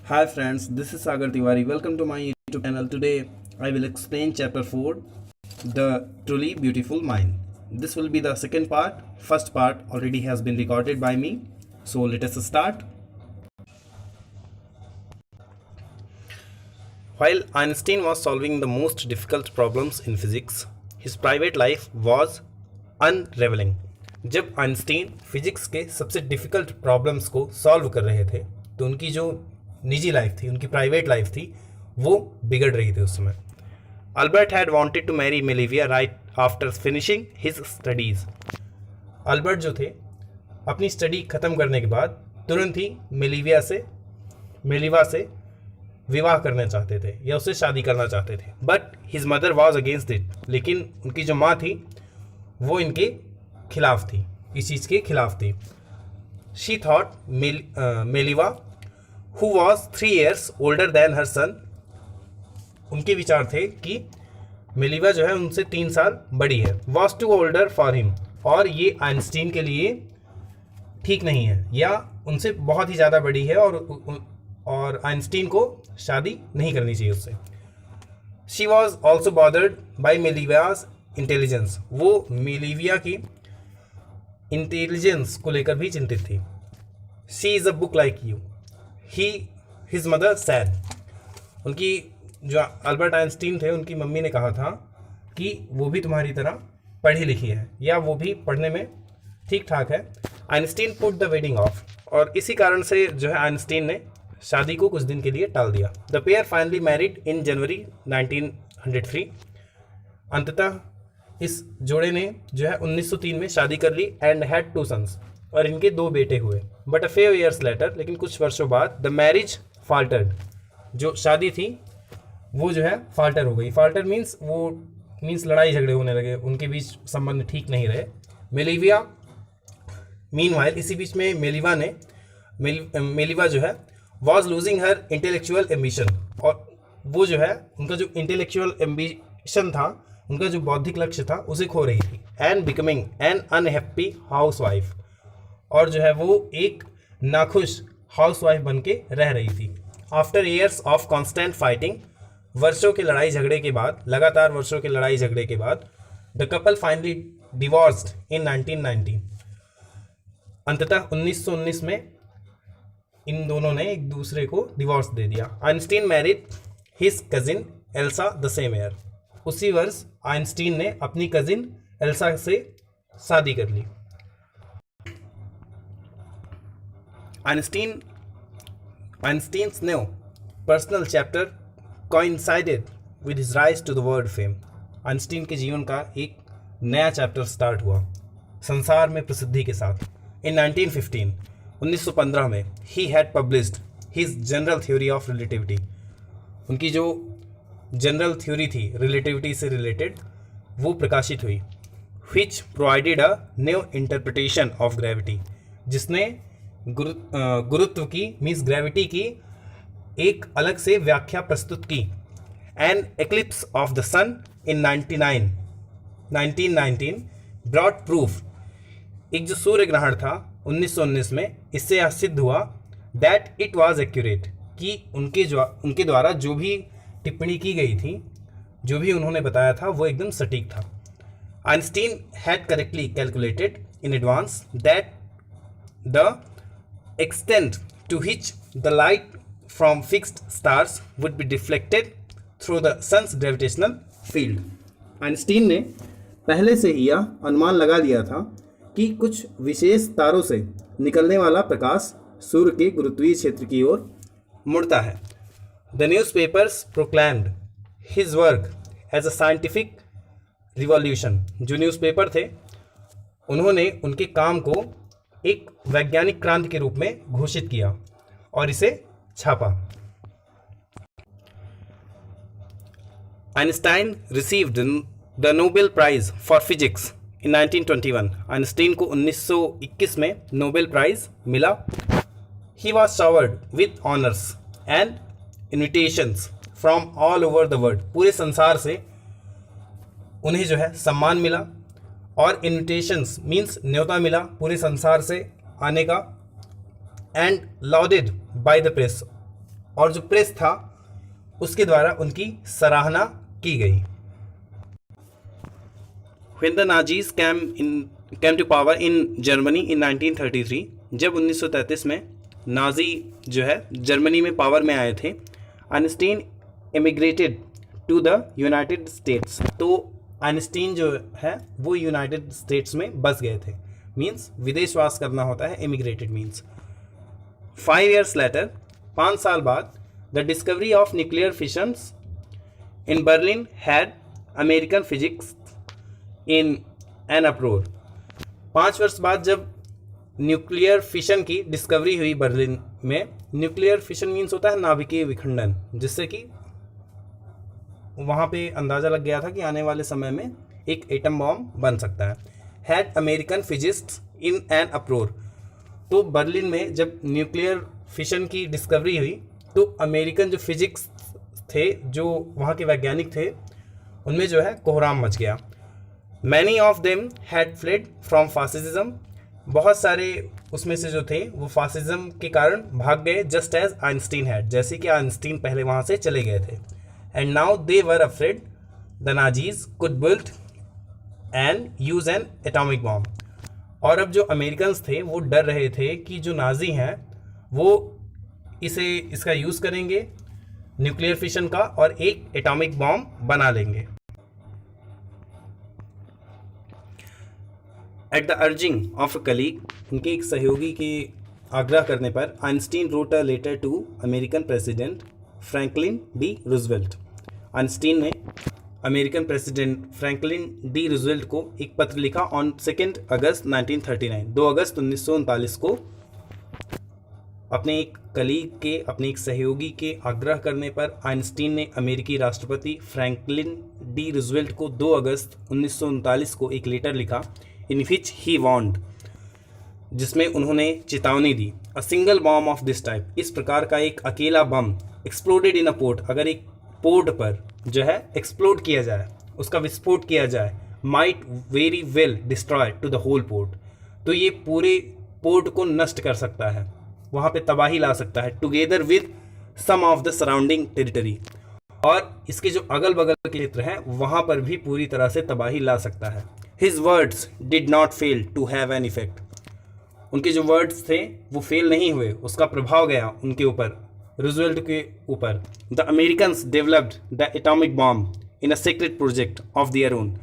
Hi friends, this is Sagar Tiwari. Welcome to my YouTube channel. Today I will explain chapter 4, The Truly Beautiful Mind. This will be the second part. First part already has been recorded by me. So let us start. While Einstein was solving the most difficult problems in physics, his private life was unraveling. जब Einstein physics के सबसे difficult problems को solve कर रहे थे तो उनकी जो निजी लाइफ थी, उनकी प्राइवेट लाइफ थी, वो बिगड़ रही थी उस समय. Albert had wanted to marry Mileva right after finishing his studies. Albert जो थे अपनी स्टडी ख़त्म करने के बाद तुरंत ही मेलिवा से विवाह करना चाहते थे या उससे शादी करना चाहते थे. But his mother was against it. लेकिन उनकी जो माँ थी वो इनके खिलाफ थी, इस चीज़ के खिलाफ थी. She thought Mileva who was 3 years older than her son. उनके विचार थे कि मेलिवा जो है उनसे 3 साल बड़ी है. Was too older for him. और ये आइंस्टीन के लिए ठीक नहीं है या उनसे बहुत ही ज़्यादा बड़ी है और आइंस्टीन को शादी नहीं करनी चाहिए उससे. She was also bothered by Mileva's intelligence. वो मेलिविया की इंटेलिजेंस को लेकर भी चिंतित थी. She is a book like you. His mother said. उनकी जो अल्बर्ट आइंस्टीन थे उनकी मम्मी ने कहा था कि वो भी तुम्हारी तरह पढ़ी लिखी है या वो भी पढ़ने में ठीक ठाक है. Einstein put the wedding of. और इसी कारण से जो है आइंस्टीन ने शादी को कुछ दिन के लिए टाल दिया. The pair finally married in January 1903. अंततः इस जोड़े ने जो है 1903 में शादी कर ली. And had 2 sons. और इनके 2 बेटे हुए. But a few years later, लेकिन कुछ वर्षों बाद, द मैरिज फाल्टर्ड. जो शादी थी वो जो है फाल्टर हो गई. फाल्टर मीन्स लड़ाई झगड़े होने लगे, उनके बीच संबंध ठीक नहीं रहे. मेलिविया मीनवाइल, इसी बीच में मेलिवा जो है was losing her intellectual ambition. और वो जो है उनका जो इंटेलेक्चुअल एम्बिशन था, उनका जो बौद्धिक लक्ष्य था, उसे खो रही थी. And becoming an unhappy house wife. और जो है वो एक नाखुश हाउस वाइफ बन के रह रही थी. After years of constant fighting, वर्षों के लड़ाई झगड़े के बाद, लगातार वर्षों के लड़ाई झगड़े के बाद, द कपल फाइनली डिवोर्स्ड इन 1990. अंततः 1919 में इन दोनों ने एक दूसरे को डिवोर्स दे दिया. Einstein married his cousin Elsa the same year. उसी वर्ष आइंस्टीन ने अपनी कजिन एल्सा से शादी कर ली. Einstein's new personal chapter coincided with his rise to the world fame. Einstein के जीवन का एक नया चैप्टर स्टार्ट हुआ संसार में प्रसिद्धि के साथ. इन 1915 में he had published his general theory of relativity. उनकी जो जनरल थ्योरी थी रिलेटिविटी से रिलेटेड, वो प्रकाशित हुई. which provided a new interpretation of gravity. जिसने गुरुत्व की मीन्स ग्रेविटी की एक अलग से व्याख्या प्रस्तुत की. An eclipse of the sun in 1919 brought proof. एक जो सूर्य ग्रहण था 1919 में, इससे यह सिद्ध हुआ दैट इट वाज एक्यूरेट, कि उनके द्वारा जो भी टिप्पणी की गई थी, जो भी उन्होंने बताया था, वो एकदम सटीक था. Einstein had correctly calculated in advance that the extent to which the light from fixed stars would be deflected through the sun's gravitational field. Einstein ने पहले से ही यह अनुमान लगा लिया था कि कुछ विशेष तारों से निकलने वाला प्रकाश सूर्य के गुरुत्वीय क्षेत्र की ओर मुड़ता है. The newspapers proclaimed his work as a scientific revolution. जो न्यूज़पेपर थे उन्होंने उनके काम को एक वैज्ञानिक क्रांति के रूप में घोषित किया और इसे छापा. Einstein received the Nobel prize for physics in 1921. Einstein को 1921 में नोबेल प्राइज मिला. He was showered with honours and invitations from all over the world. पूरे संसार से उन्हें जो है सम्मान मिला और इन्विटेशंस मीन्स न्योता मिला पूरे संसार से आने का. And lauded by the press. और जो प्रेस था उसके द्वारा उनकी सराहना की गई। When the Nazis came to power in Germany in 1933, जब 1933 में नाजी जो है जर्मनी में पावर में आए थे, Einstein immigrated to the United States. तो आइंस्टीन जो है वो यूनाइटेड स्टेट्स में बस गए थे, मीन्स विदेशवास करना होता है, इमिग्रेटेड मीन्स। 5 years later, 5 साल बाद, the discovery of nuclear fissions in Berlin had American physics in an uproar. 5 वर्ष बाद जब न्यूक्लियर फिशन की डिस्कवरी हुई बर्लिन में, न्यूक्लियर फिशन मीन्स होता है नाभिकीय विखंडन, जिससे कि वहाँ पे अंदाज़ा लग गया था कि आने वाले समय में एक एटम बॉम्ब बन सकता है। Had American physicists in an uproar. तो बर्लिन में जब न्यूक्लियर फिशन की डिस्कवरी हुई तो अमेरिकन जो फिजिक्स थे, जो वहाँ के वैज्ञानिक थे, उनमें जो है कोहराम मच गया। Many of them had fled from fascism. बहुत सारे उसमें से जो थे वो फासिज्म के कारण भाग गए, जस्ट एज आइंस्टीन हैड, जैसे कि आइंस्टीन पहले वहाँ से चले गए थे। And now they were afraid the Nazis could build and use N atomic bomb. और अब जो अमेरिकन्स थे वो डर रहे थे कि जो नाजी हैं वो इसका यूज़ करेंगे न्यूक्लियर फिशन का और एक एटॉमिक बॉम्ब बना लेंगे। At the urging of a colleague, उनके एक सहयोगी के आग्रह करने पर, Einstein wrote a letter to American President Franklin D Roosevelt. Einstein ने American President Franklin D Roosevelt को एक पत्र लिखा ऑन 2 अगस्त 1939, 2 अगस्त 1939 को। अपने एक कलीग के, अपने एक सहयोगी के आग्रह करने पर आइंस्टीन ने अमेरिकी राष्ट्रपति फ्रैंकलिन डी रूजवेल्ट को 2 अगस्त 1939 को एक लेटर लिखा, इन विच ही वार्नड, जिसमें उन्होंने चेतावनी दी, a single bomb of this type, इस प्रकार का एक अकेला बम, एक्सप्लोडेड इन अ पोर्ट, अगर एक पोर्ट पर जो है एक्सप्लोड किया जाए, उसका विस्फोट किया जाए, might very well destroy to the whole port, तो ये पूरे पोर्ट को नष्ट कर सकता है, वहाँ पे तबाही ला सकता है, together with some of the surrounding territory, और इसके जो अगल बगल के क्षेत्र हैं वहाँ पर भी पूरी तरह से तबाही ला सकता है। His words did not fail to have an effect, उनके जो वर्ड्स थे वो फेल नहीं हुए, उसका प्रभाव गया उनके ऊपर, रूजवेल्ट के ऊपर। The Americans developed the atomic bomb in a secret project of their own,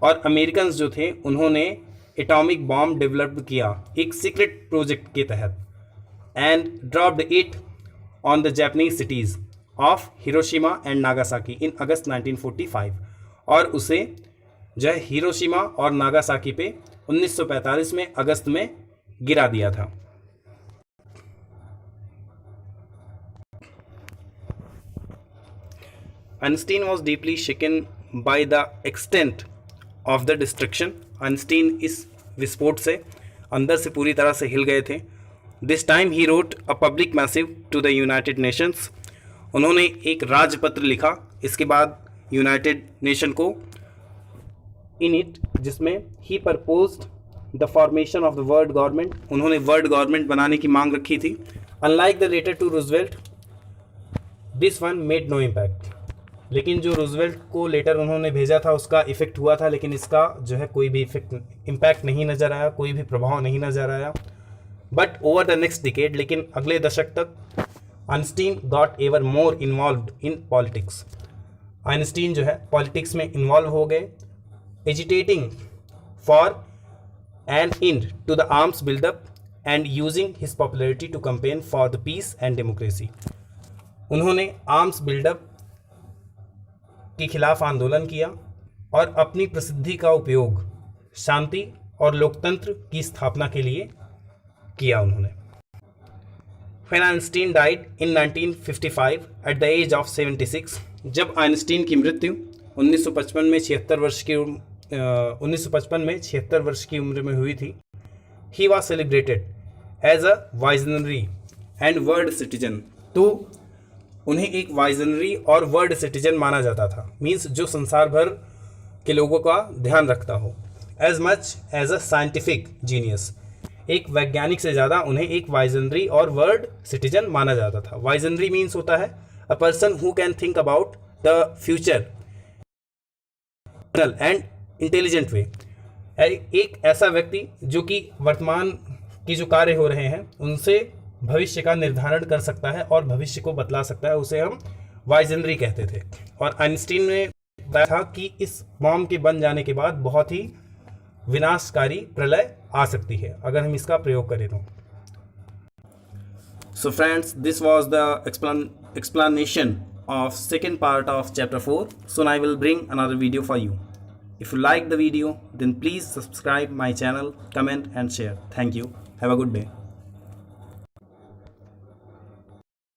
और अमेरिकन्स जो थे उन्होंने एटॉमिक बॉम्ब डेवलप किया एक सीक्रेट प्रोजेक्ट के तहत, and dropped it on the Japanese cities of Hiroshima and Nagasaki in August 1945, और उसे जो है हिरोशिमा और नागासाकी पे 1945 में अगस्त में गिरा दिया था। Einstein was deeply shaken by the extent of the destruction. Einstein इस विस्फोट से अंदर से पूरी तरह से हिल गए थे। This time he wrote a public missive to the United Nations. उन्होंने एक राजपत्र लिखा इसके बाद यूनाइटेड नेशन को, इन इट, जिसमें he proposed the formation of the world government. उन्होंने वर्ल्ड गवर्नमेंट बनाने की मांग रखी थी। Unlike the letter to Roosevelt, this one made no impact. लेकिन जो रूजवेल्ट को लेटर उन्होंने भेजा था उसका इफेक्ट हुआ था, लेकिन इसका जो है कोई भी इम्पैक्ट नहीं नज़र आया, कोई भी प्रभाव नहीं नज़र आया। But over the next decade, लेकिन अगले दशक तक Einstein got ever more involved in politics. Einstein जो है पॉलिटिक्स में इन्वॉल्व हो गए, agitating for an end to the arms buildup and using his popularity to campaign for the peace and democracy. उन्होंने आर्म्स बिल्डअप के खिलाफ आंदोलन किया और अपनी प्रसिद्धि का उपयोग शांति और लोकतंत्र की स्थापना के लिए किया उन्होंने। When Einstein died in 1955 at the age of 76, जब आइंस्टीन की मृत्यु 1955 में 76 वर्ष की उम्र में हुई थी, he was celebrated as a visionary and world citizen. तो उन्हें एक वाइजनरी और वर्ल्ड सिटीजन माना जाता था, मीन्स जो संसार भर के लोगों का ध्यान रखता हो, as much as a scientific genius, एक वैज्ञानिक से ज़्यादा उन्हें एक वाइजनरी और वर्ल्ड सिटीजन माना जाता था। वाइजनरी मीन्स होता है a person who can think about the future and intelligent way. एक ऐसा व्यक्ति जो कि वर्तमान की जो कार्य हो रहे हैं उनसे भविष्य का निर्धारण कर सकता है और भविष्य को बतला सकता है, उसे हम वाइजनरी कहते थे। और आइंस्टीन ने बताया था कि इस बॉम्ब के बन जाने के बाद बहुत ही विनाशकारी प्रलय आ सकती है अगर हम इसका प्रयोग करें तो। So friends, this was the explanation of second part of chapter 4. Soon I will bring another video for you. If you like the video, then please subscribe my channel, comment and share. Thank you. Have a good day.